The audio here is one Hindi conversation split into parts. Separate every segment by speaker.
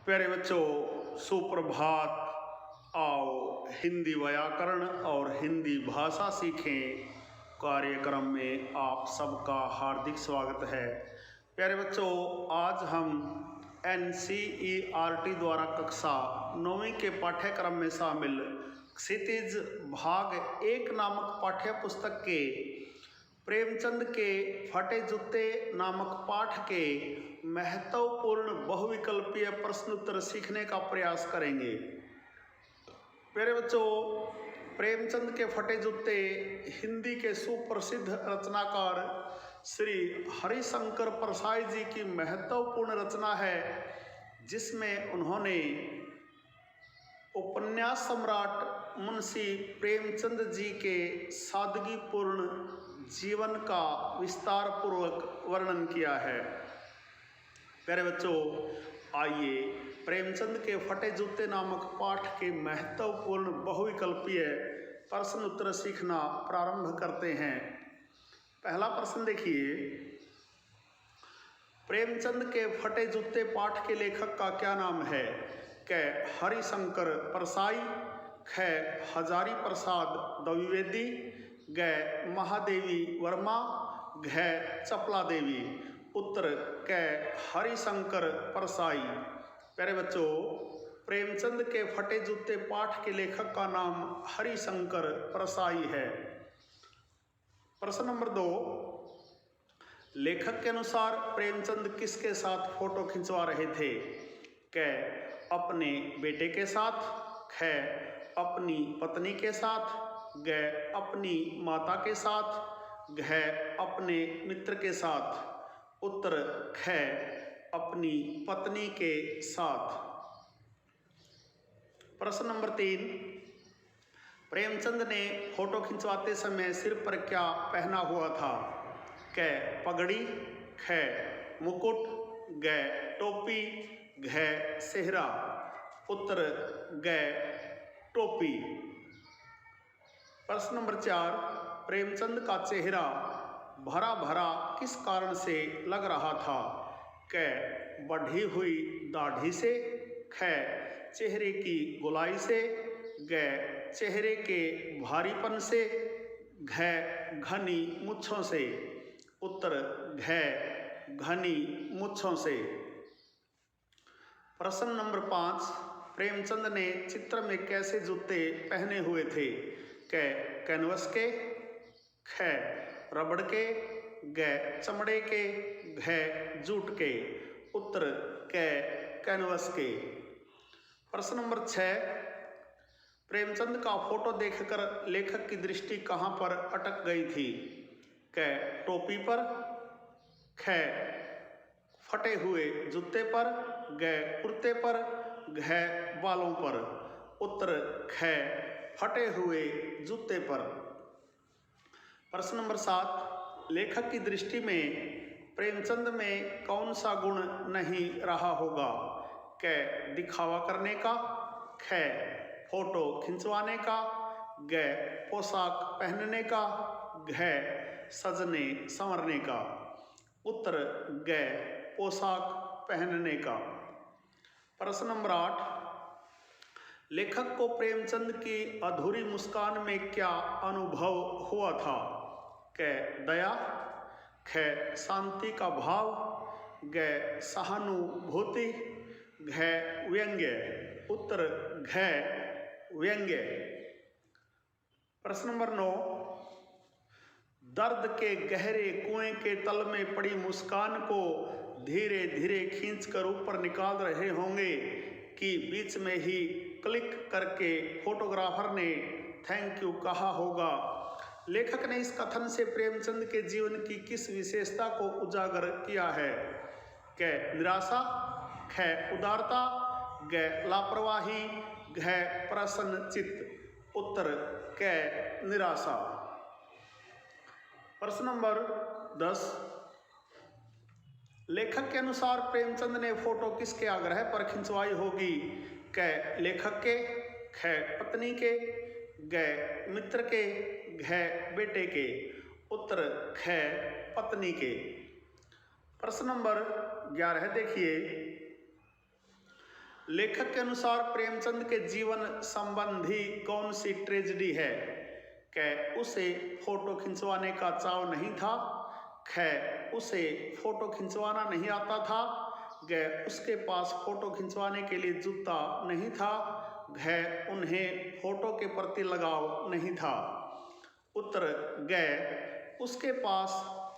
Speaker 1: प्यारे बच्चों, सुप्रभात। आओ हिंदी व्याकरण और हिंदी भाषा सीखें कार्यक्रम में आप सबका हार्दिक स्वागत है। प्यारे बच्चों, आज हम NCERT द्वारा कक्षा 9वीं के पाठ्यक्रम में शामिल क्षितिज भाग 1 नामक पाठ्य पुस्तक के प्रेमचंद के फटे जूते नामक पाठ के महत्वपूर्ण बहुविकल्पीय प्रश्नोत्तर सीखने का प्रयास करेंगे। प्यारे बच्चों, प्रेमचंद के फटे जूते हिंदी के सुप्रसिद्ध रचनाकार श्री हरिशंकर परसाई जी की महत्वपूर्ण रचना है, जिसमें उन्होंने उपन्यास सम्राट मुंशी प्रेमचंद जी के सादगीपूर्ण जीवन का विस्तार पूर्वक वर्णन किया है। प्यारे बच्चों, आइए प्रेमचंद के फटे जूते नामक पाठ के महत्वपूर्ण बहुविकल्पीय प्रश्न उत्तर सीखना प्रारंभ करते हैं। पहला प्रश्न देखिए, प्रेमचंद के फटे जूते पाठ के लेखक का क्या नाम है? क हरिशंकर परसाई, ख हजारी प्रसाद द्विवेदी, ग महादेवी वर्मा, घ चपला देवी। उत्तर क हरिशंकर परसाई। प्यारे बच्चों, प्रेमचंद के फटे जूते पाठ के लेखक का नाम हरिशंकर परसाई है। प्रश्न नंबर 2, लेखक के अनुसार प्रेमचंद किसके साथ फोटो खिंचवा रहे थे? क अपने बेटे के साथ, ख अपनी पत्नी के साथ, ग अपनी माता के साथ, घ अपने मित्र के साथ। उत्तर ख अपनी पत्नी के साथ। प्रश्न नंबर 3, प्रेमचंद ने फोटो खिंचवाते समय सिर पर क्या पहना हुआ था? क पगड़ी, ख मुकुट, ग टोपी, घ सेहरा। उत्तर ग टोपी। प्रश्न नंबर 4, प्रेमचंद का चेहरा भरा भरा किस कारण से लग रहा था? क बढ़ी हुई दाढ़ी से, ख चेहरे की गोलाई से, ग चेहरे के भारीपन से, घ घनी मूंछों से। उत्तर घ घनी मूंछों से। प्रश्न नंबर 5, प्रेमचंद ने चित्र में कैसे जूते पहने हुए थे? क कैनवस के, ख रबड़ के, ग चमड़े के, घ जूट के। उत्तर क कैनवस के। प्रश्न नंबर 6, प्रेमचंद का फोटो देखकर लेखक की दृष्टि कहाँ पर अटक गई थी? क टोपी पर, ख फटे हुए जूते पर, ग कुर्ते पर, घ बालों पर। उत्तर ख फटे हुए जूते पर। प्रश्न नंबर 7, लेखक की दृष्टि में प्रेमचंद में कौन सा गुण नहीं रहा होगा? क दिखावा करने का, ख फोटो खिंचवाने का, ग पोशाक पहनने का, घ सजने संवरने का। उत्तर ग पोशाक पहनने का। प्रश्न नंबर 8, लेखक को प्रेमचंद की अधूरी मुस्कान में क्या अनुभव हुआ था? क दया, ख शांति का भाव, ग सहानुभूति, घ व्यंग्य। उत्तर घ व्यंग्य। प्रश्न नंबर 9, दर्द के गहरे कुएं के तल में पड़ी मुस्कान को धीरे धीरे खींचकर ऊपर निकाल रहे होंगे कि बीच में ही क्लिक करके फोटोग्राफर ने थैंक यू कहा होगा। लेखक ने इस कथन से प्रेमचंद के जीवन की किस विशेषता को उजागर किया है? क निराशा, ख उदारता, ग लापरवाही, घ प्रसन्नचित्त। उत्तर क निराशा। प्रश्न नंबर 10, लेखक के अनुसार प्रेमचंद ने फोटो किसके आग्रह पर खिंचवाई होगी? क लेखक के, ख पत्नी के, ग मित्र के, घ बेटे के। उत्तर ख पत्नी के। प्रश्न नंबर 11 देखिए, लेखक के अनुसार प्रेमचंद के जीवन संबंधी कौन सी ट्रेजेडी है? क, उसे फोटो खिंचवाने का चाव नहीं था। ख, उसे फोटो खिंचवाना नहीं आता था। ग, उसके पास फोटो खिंचवाने के लिए जूता नहीं था। घ, उन्हें फोटो के प्रति लगाव नहीं था। उत्तर ग, उसके पास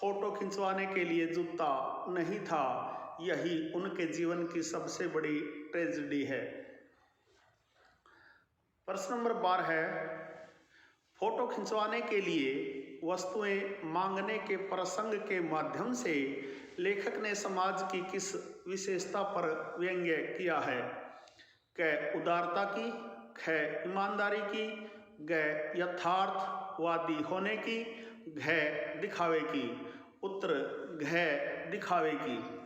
Speaker 1: फोटो खिंचवाने के लिए जूता नहीं था। यही उनके जीवन की सबसे बड़ी ट्रेजेडी है। प्रश्न नंबर 12 है, फोटो खिंचवाने के लिए वस्तुएं मांगने के प्रसंग के माध्यम से लेखक ने समाज की किस विशेषता पर व्यंग्य किया है? क, उदारता की। ख, ईमानदारी की। ग, यथार्थवादी होने की। घ, दिखावे की। उत्तर घ, दिखावे की।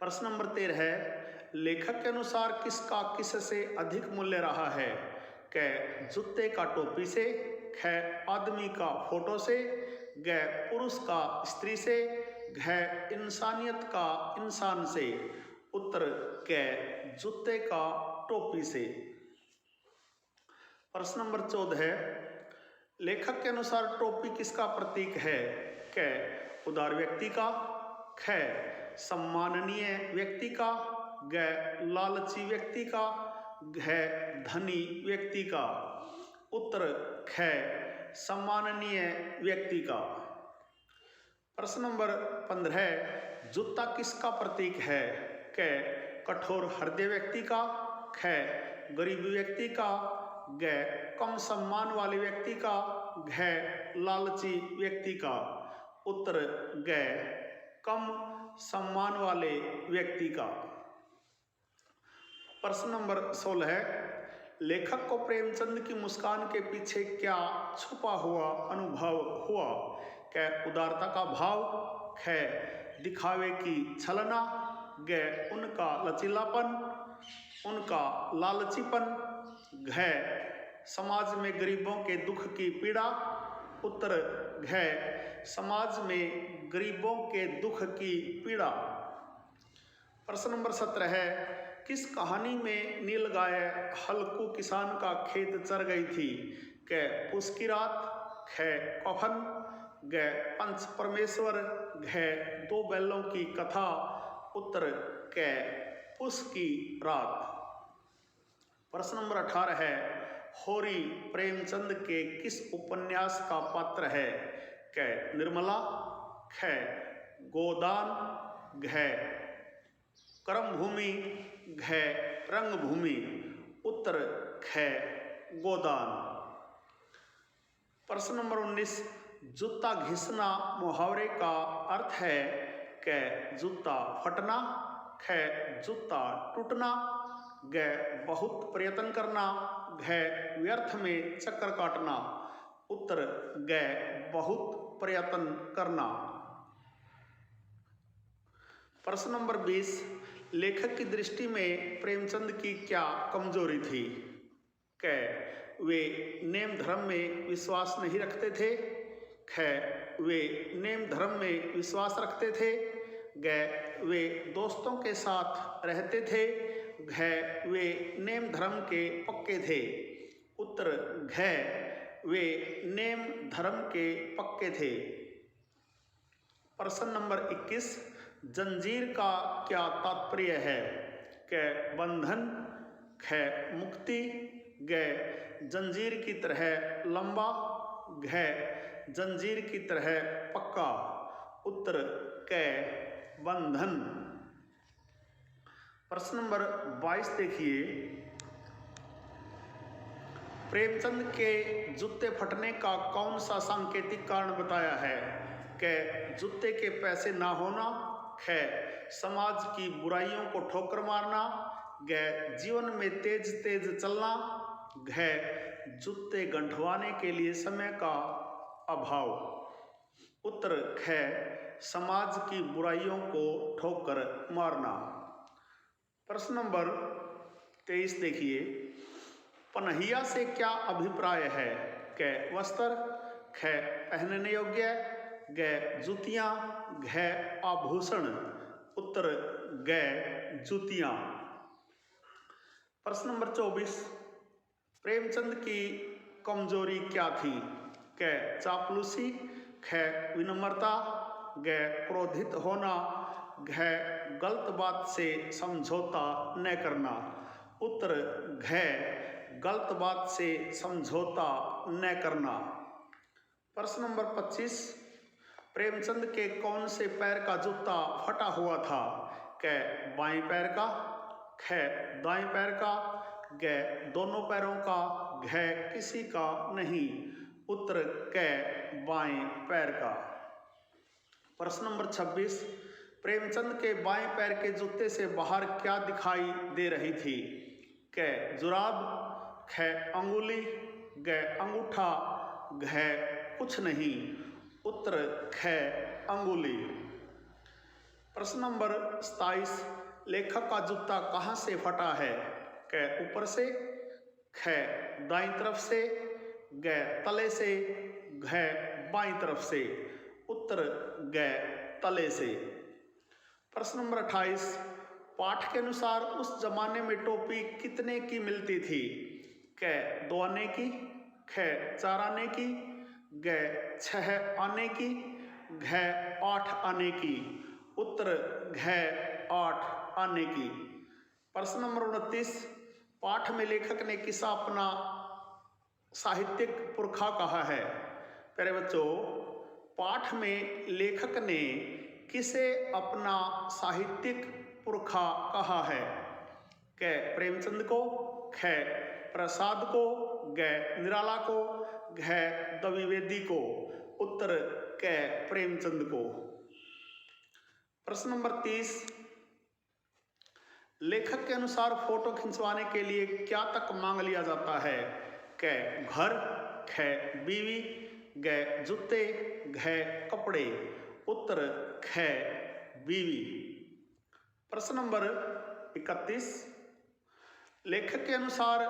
Speaker 1: प्रश्न नंबर 13 है, लेखक के अनुसार किसका किससे अधिक मूल्य रहा है? क, जूते का टोपी से। ख, आदमी का फोटो से। ग, पुरुष का स्त्री से। घ, इंसानियत का इंसान से। उत्तर क, जूते का टोपी से। प्रश्न नंबर 14 है, लेखक के अनुसार टोपी किसका प्रतीक है? क, उदार व्यक्ति का। ख, सम्माननीय व्यक्ति का। ग, लालची व्यक्ति का। घ, धनी व्यक्ति का। उत्तर ख, सम्माननीय व्यक्ति का। प्रश्न नंबर 15 है, जूता किसका प्रतीक है? क, कठोर हृदय व्यक्ति का। ख, गरीब व्यक्ति का। ग, कम सम्मान वाले व्यक्ति का। घ, लालची व्यक्ति का। उत्तर ग, कम सम्मान वाले व्यक्ति का। प्रश्न नंबर 16 है, लेखक को प्रेमचंद की मुस्कान के पीछे क्या छुपा हुआ अनुभव हुआ? क, उदारता का भाव। ख, दिखावे की छलना। ग, उनका लचीलापन, उनका लालचीपन। घ, समाज में गरीबों के दुख की पीड़ा। उत्तर घ, समाज में गरीबों के दुख की पीड़ा। प्रश्न नंबर 17 है, किस कहानी में नीलगाय हल्कू किसान का खेत चर गई थी? क, पूस की रात। ख, कफन। ग, पंच परमेश्वर। घ, दो बैलों की कथा। उत्तर क, पूस की रात। प्रश्न नंबर 18 है, होरी प्रेमचंद के किस उपन्यास का पात्र है? क, निर्मला। ख, गोदान। घ, कर्मभूमि। घ, रंगभूमि। उत्तर ख, गोदान। प्रश्न नंबर 19, जूता घिसना मुहावरे का अर्थ है? क, जूता फटना। ख, जूता टूटना। ग, बहुत प्रयत्न करना। घ, व्यर्थ में चक्कर काटना। उत्तर ग, बहुत प्रयत्न करना। प्रश्न नंबर 20, लेखक की दृष्टि में प्रेमचंद की क्या कमजोरी थी? क, वे नेम धर्म में विश्वास नहीं रखते थे। ख, वे नेम धर्म में विश्वास रखते थे। ग, वे दोस्तों के साथ रहते थे। घ, वे नेम धर्म के पक्के थे। उत्तर घ, वे नेम धर्म के पक्के थे। प्रश्न नंबर 21, जंजीर का क्या तात्पर्य है? क, बंधन। ख, मुक्ति। ग, जंजीर की तरह लंबा। घ, जंजीर की तरह पक्का। उत्तर क, बंधन। प्रश्न नंबर 22 देखिए, प्रेमचंद के जूते फटने का कौन सा सांकेतिक कारण बताया है? क, जूते के पैसे ना होना। ख, समाज की बुराइयों को ठोकर मारना। ग, जीवन में तेज तेज चलना। घ, जूते गंठवाने के लिए समय का अभाव। उत्तर ख, समाज की बुराइयों को ठोकर मारना। प्रश्न नंबर 23 देखिए, पनहिया से क्या अभिप्राय है? क, वस्त्र। ख, पहनने योग्य। ग, जूतियां। घ, आभूषण। उत्तर ग, जूतियां। प्रश्न नंबर 24, प्रेमचंद की कमजोरी क्या थी? क चापलूसी, ख विनम्रता, ग क्रोधित होना, घ गलत बात से समझौता न करना। उत्तर घ गलत बात से समझौता न करना। प्रश्न नंबर 25, प्रेमचंद के कौन से पैर का जूता फटा हुआ था? क बाएं पैर का, ख दाएं पैर का, ग दोनों पैरों का, घ किसी का नहीं। उत्तर क बाएं पैर का। प्रश्न नंबर 26, प्रेमचंद के बाएं पैर के जूते से बाहर क्या दिखाई दे रही थी? क जुराब, ख अंगुली, ग अंगूठा, घ कुछ नहीं। उत्तर ख अंगुली। प्रश्न नंबर 27, लेखक का जूता कहाँ से फटा है? क ऊपर से, ख दाईं तरफ से, ग तले से, घ बाईं तरफ से। उत्तर ग तले से। प्रश्न नंबर 28, पाठ के अनुसार उस जमाने में टोपी कितने की मिलती थी? क 2 आने की, ख 4 आने की, ग 6 आने की, घ 8 आने की। उत्तर घ 8 आने की। प्रश्न नंबर 29, पाठ में लेखक ने किसा अपना साहित्यिक पुरखा कहा है? प्यारे बच्चों, पाठ में लेखक ने किसे अपना साहित्यिक पुरखा कहा है? क प्रेमचंद को, ख प्रसाद को, ग निराला को, घ द्विवेदी को। उत्तर क प्रेमचंद को। प्रश्न नंबर 30, लेखक के अनुसार फोटो खिंचवाने के लिए क्या तक मांग लिया जाता है? क घर, ख बीवी, ग जूते, घ कपड़े। उत्तर ख बीवी। प्रश्न नंबर 31, लेखक के अनुसार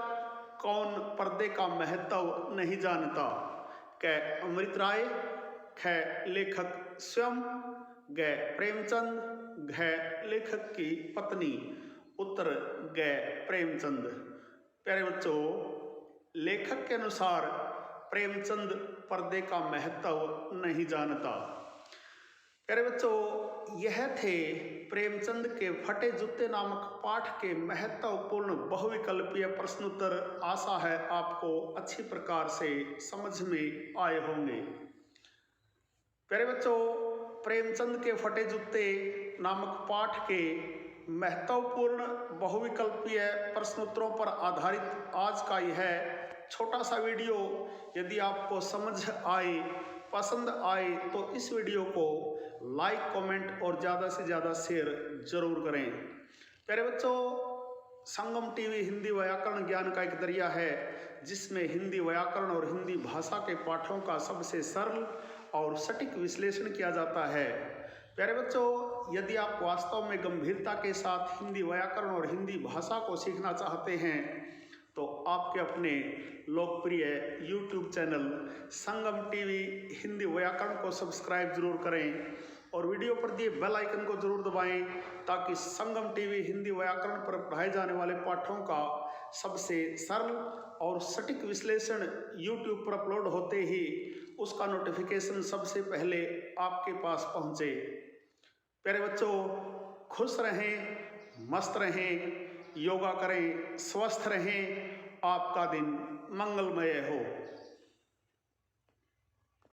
Speaker 1: कौन पर्दे का महत्व नहीं जानता? क अमृत राय, ख लेखक स्वयं, ग प्रेमचंद, घ लेखक की पत्नी। उत्तर ग प्रेमचंद। प्यारे बच्चों, लेखक के अनुसार प्रेमचंद पर्दे का महत्व नहीं जानता। प्यारे बच्चों, यह थे प्रेमचंद के फटे जूते नामक पाठ के महत्वपूर्ण बहुविकल्पीय प्रश्नोत्तर। आशा है आपको अच्छी प्रकार से समझ में आए होंगे। प्यारे बच्चों, प्रेमचंद के फटे जूते नामक पाठ के महत्वपूर्ण बहुविकल्पीय प्रश्नोत्तरों पर आधारित आज का यह छोटा सा वीडियो यदि आपको समझ आए, पसंद आए तो इस वीडियो को लाइक, कमेंट और ज़्यादा से ज़्यादा शेयर जरूर करें। प्यारे बच्चों, संगम टीवी हिंदी व्याकरण ज्ञान का एक दरिया है जिसमें हिंदी व्याकरण और हिंदी भाषा के पाठों का सबसे सरल और सटीक विश्लेषण किया जाता है। प्यारे बच्चों, यदि आप वास्तव में गंभीरता के साथ हिंदी व्याकरण और हिंदी भाषा को सीखना चाहते हैं तो आपके अपने लोकप्रिय YouTube चैनल संगम टीवी हिंदी व्याकरण को सब्सक्राइब जरूर करें और वीडियो पर दिए बेल आइकन को जरूर दबाएं ताकि संगम टीवी हिंदी व्याकरण पर पढ़ाए जाने वाले पाठों का सबसे सरल और सटीक विश्लेषण YouTube पर अपलोड होते ही उसका नोटिफिकेशन सबसे पहले आपके पास पहुंचे। प्यारे बच्चों, खुश रहें, मस्त रहें, योगा करें, स्वस्थ रहें, आपका दिन मंगलमय हो।